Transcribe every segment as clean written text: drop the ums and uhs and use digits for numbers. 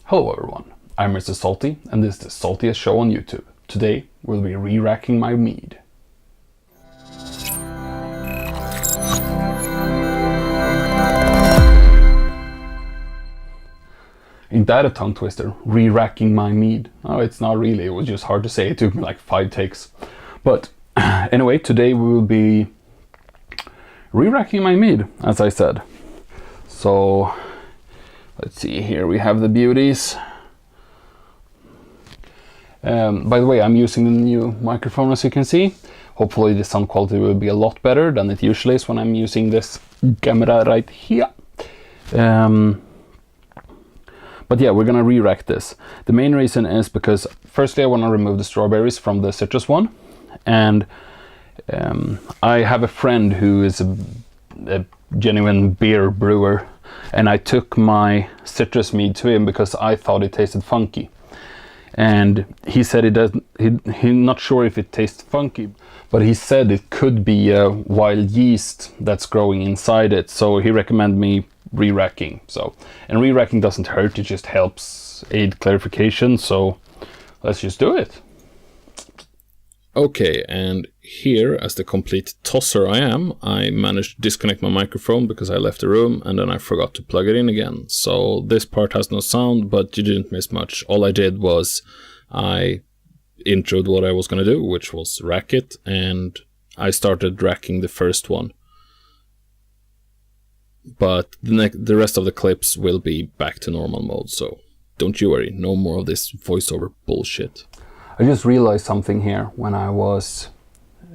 Hello everyone, I'm Mr. Zalty and this is the Saltiest show on YouTube. Today we'll be re-racking my mead. Ain't that a tongue twister? Re-racking my mead. Oh, it's not really, it was just hard to say. It took me like 5 takes. But anyway, today we will be re-racking my mead, as I said. So let's see, here we have the beauties. By the way, I'm using the new microphone, as you can see. Hopefully the sound quality will be a lot better than it usually is when I'm using this camera right here. But yeah, we're gonna re-rack this. The main reason is because firstly I want to remove the strawberries from the citrus one, and I have a friend who is a genuine beer brewer, and I took my citrus mead to him because I thought it tasted funky. And he said he's not sure if it tastes funky, but he said it could be a wild yeast that's growing inside it, so he recommended me re-racking. And re-racking doesn't hurt, it just helps aid clarification, so let's just do it. Okay, and here, as the complete tosser I am, I managed to disconnect my microphone because I left the room and then I forgot to plug it in again. So this part has no sound, but you didn't miss much. All I did was I introed what I was going to do, which was rack it, and I started racking the first one. But the rest of the clips will be back to normal mode, so don't you worry, no more of this voiceover bullshit. I just realized something here when I was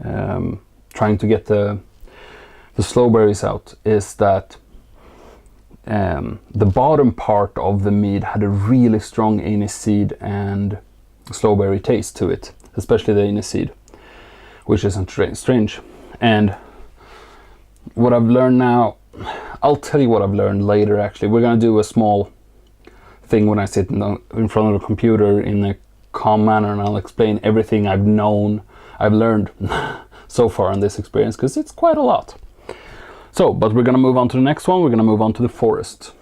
trying to get the slowberries out, is that the bottom part of the mead had a really strong aniseed and slowberry taste to it, especially the aniseed, which isn't strange. And what I've learned now, I'll tell you what I've learned later actually. We're gonna do a small thing when I sit in front of the computer in a calm manner, and I'll explain everything I've learned so far in this experience, because it's quite a lot. So, but we're gonna move on to the next one. We're gonna move on to the forest.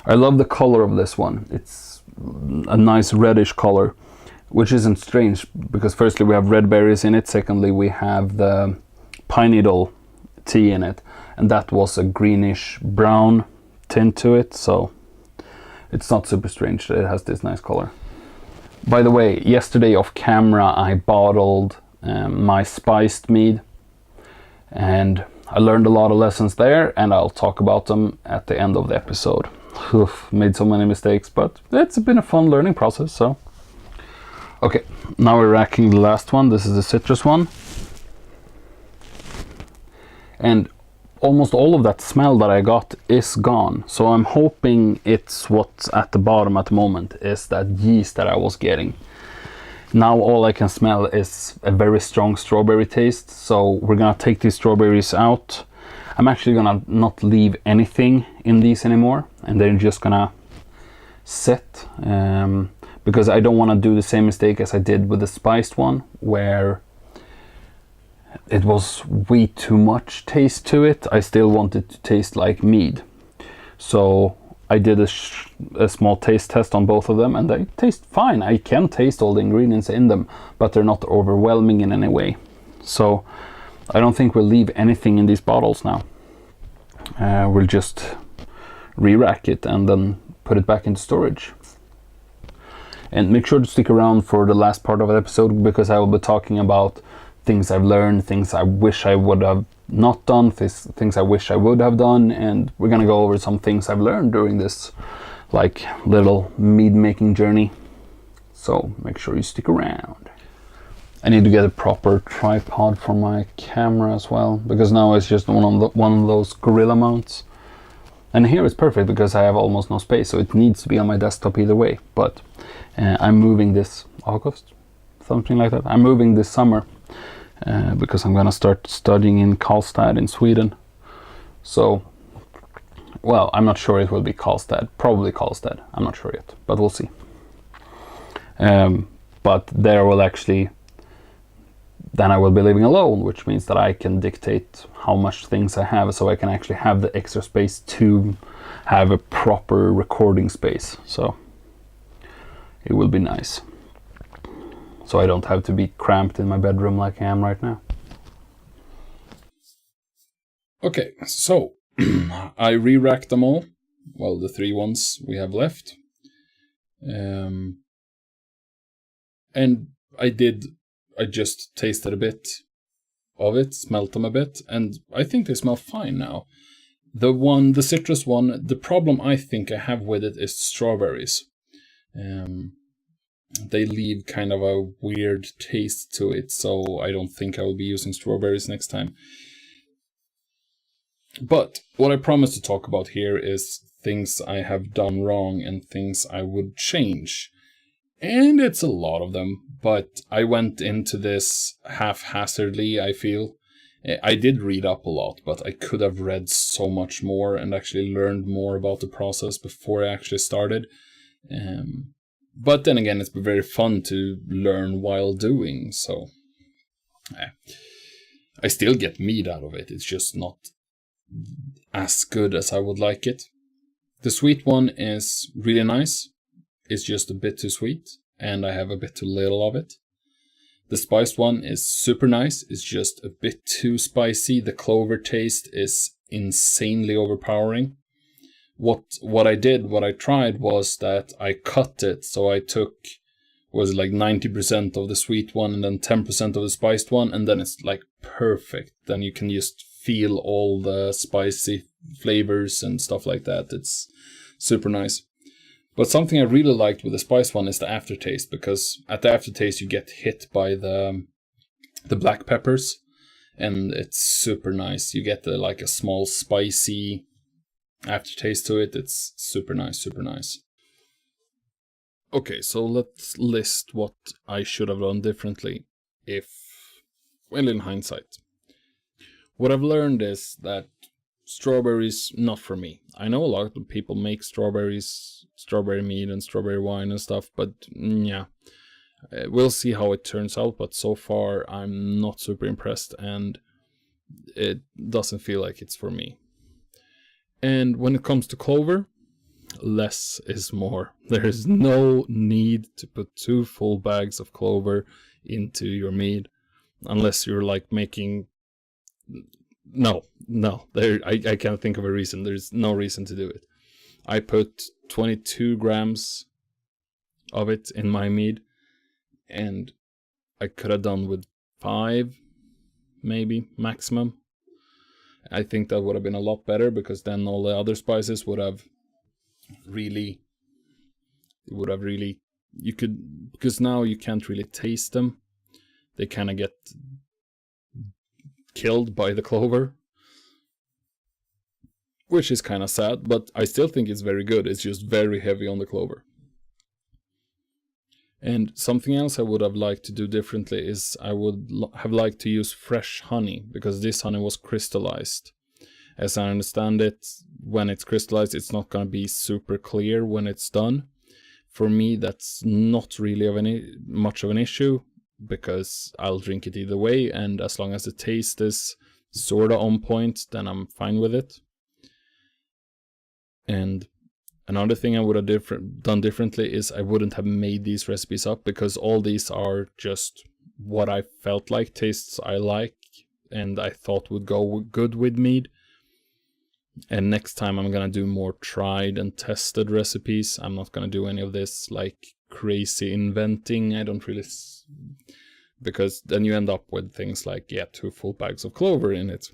I love the color of this one. It's a nice reddish color, which isn't strange because firstly we have red berries in it, secondly we have the pine needle tea in it, and that was a greenish brown tint to it, so it's not super strange that it has this nice color. By the way, yesterday off camera I bottled my spiced mead, and I learned a lot of lessons there, and I'll talk about them at the end of the episode. Made so many mistakes, but it's been a fun learning process, so. Okay, now we're racking the last one. This is the citrus one. And almost all of that smell that I got is gone. So I'm hoping it's what's at the bottom at the moment is that yeast that I was getting. Now all I can smell is a very strong strawberry taste. So we're gonna take these strawberries out. I'm actually gonna not leave anything in these anymore, and they're just gonna sit, because I don't want to do the same mistake as I did with the spiced one, where it was way too much taste to it. I still want it to taste like mead. So I did a small taste test on both of them, and they taste fine. I can taste all the ingredients in them, but they're not overwhelming in any way. So I don't think we'll leave anything in these bottles now. We'll just re-rack it and then put it back into storage. And make sure to stick around for the last part of the episode, because I will be talking about things I've learned, things I wish I would have not done, things I wish I would have done, and we're gonna go over some things I've learned during this like little mead making journey. So make sure you stick around. I need to get a proper tripod for my camera as well, because now it's just one of those gorilla mounts. And here it's perfect because I have almost no space, so it needs to be on my desktop either way. But I'm moving this August, something like that. I'm moving this summer because I'm gonna start studying in Karlstad in Sweden. So, well, I'm not sure it will be Karlstad, probably Karlstad. I'm not sure yet, but we'll see. But there will actually, then I will be living alone, which means that I can dictate how much things I have, so I can actually have the extra space to have a proper recording space. So it will be nice. So I don't have to be cramped in my bedroom like I am right now. Okay, so I re-racked them all. Well, the 3 ones we have left. And I just tasted a bit of it, smelt them a bit, and I think they smell fine now. The citrus one, the problem I think I have with it is strawberries. They leave kind of a weird taste to it, so I don't think I will be using strawberries next time. But what I promised to talk about here is things I have done wrong and things I would change. And it's a lot of them, but I went into this haphazardly, I feel. I did read up a lot, but I could have read so much more and actually learned more about the process before I actually started. But then again, it's been very fun to learn while doing, so I still get mead out of it. It's just not as good as I would like it. The sweet one is really nice. It's just a bit too sweet, and I have a bit too little of it. The spiced one is super nice. It's just a bit too spicy. The clover taste is insanely overpowering. What I tried was that I cut it, so I took, was like 90% of the sweet one and then 10% of the spiced one, and then it's like perfect. Then you can just feel all the spicy flavors and stuff like that. It's super nice. But something I really liked with the spice one is the aftertaste, because at the aftertaste you get hit by the black peppers, and it's super nice. You get like a small spicy aftertaste to it. It's super nice, super nice. Okay, so let's list what I should have done differently in hindsight. What I've learned is that strawberries, not for me. I know a lot of people make strawberry mead and strawberry wine and stuff, but yeah, we'll see how it turns out. But so far, I'm not super impressed, and it doesn't feel like it's for me. And when it comes to clover, less is more. There is no need to put 2 full bags of clover into your mead, unless you're like making... No, I can't think of a reason. There's no reason to do it. I put 22 grams of it in my mead, and I could have done with 5, maybe, maximum. I think that would have been a lot better, because then all the other spices would have really, because now you can't really taste them. They kind of get killed by the clover, which is kind of sad, but I still think it's very good. It's just very heavy on the clover. And something else I would have liked to do differently is I would have liked to use fresh honey, because this honey was crystallized. As I understand it, when it's crystallized, it's not going to be super clear when it's done. For me, that's not really much of an issue, because I'll drink it either way, and as long as the taste is sort of on point, then I'm fine with it. And another thing I would have done differently is I wouldn't have made these recipes up, because all these are just what I felt like, tastes I like, and I thought would go good with mead. And next time I'm gonna do more tried and tested recipes. I'm not gonna do any of this like crazy inventing. I don't really... because then you end up with things like, 2 full bags of clover in it.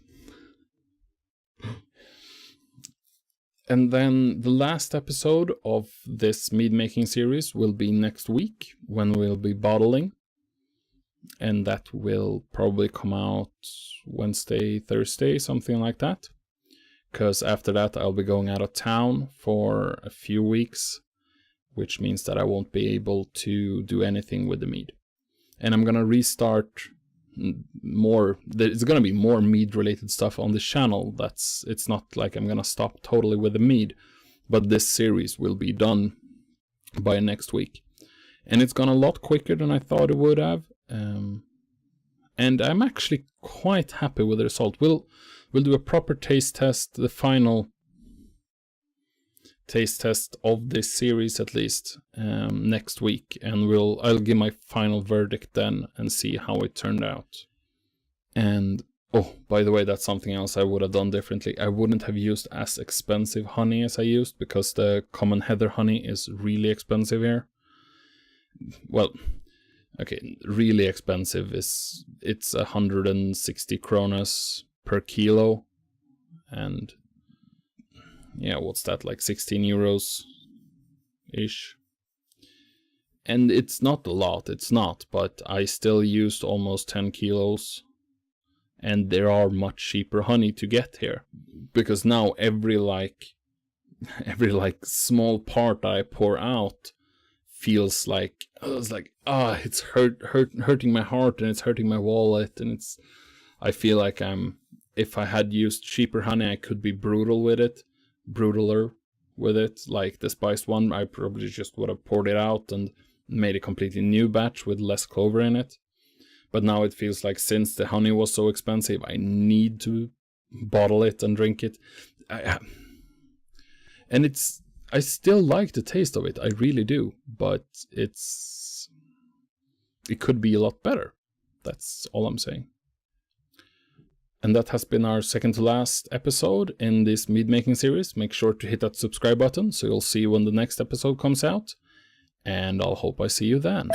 And then the last episode of this mead making series will be next week, when we'll be bottling. And that will probably come out Wednesday, Thursday, something like that. Because after that I'll be going out of town for a few weeks, which means that I won't be able to do anything with the mead. And I'm gonna restart more. There's gonna be more mead related stuff on the channel. It's not like I'm gonna stop totally with the mead, but this series will be done by next week, and it's gone a lot quicker than I thought it would have. And I'm actually quite happy with the result. We'll do a proper taste test. The final taste test of this series at least next week, and I'll give my final verdict then and see how it turned out. And oh, by the way, that's something else I would have done differently. I wouldn't have used as expensive honey as I used, because the common heather honey is really expensive here. Well, okay, really expensive it's 160 kronas per kilo, and yeah, what's that, like 16 euros ish? And it's not a lot, it's not, but I still used almost 10 kilos. And there are much cheaper honey to get here, because now every small part I pour out feels like it's hurting my heart, and it's hurting my wallet, and I feel like if I had used cheaper honey, I could be brutaler with it. Like the spiced one, I probably just would have poured it out and made a completely new batch with less clover in it. But now it feels like, since the honey was so expensive, I need to bottle it and drink it. I still like the taste of it, I really do. But it could be a lot better. That's all I'm saying. And that has been our second to last episode in this mead making series. Make sure to hit that subscribe button so you'll see when the next episode comes out. And I'll hope I see you then.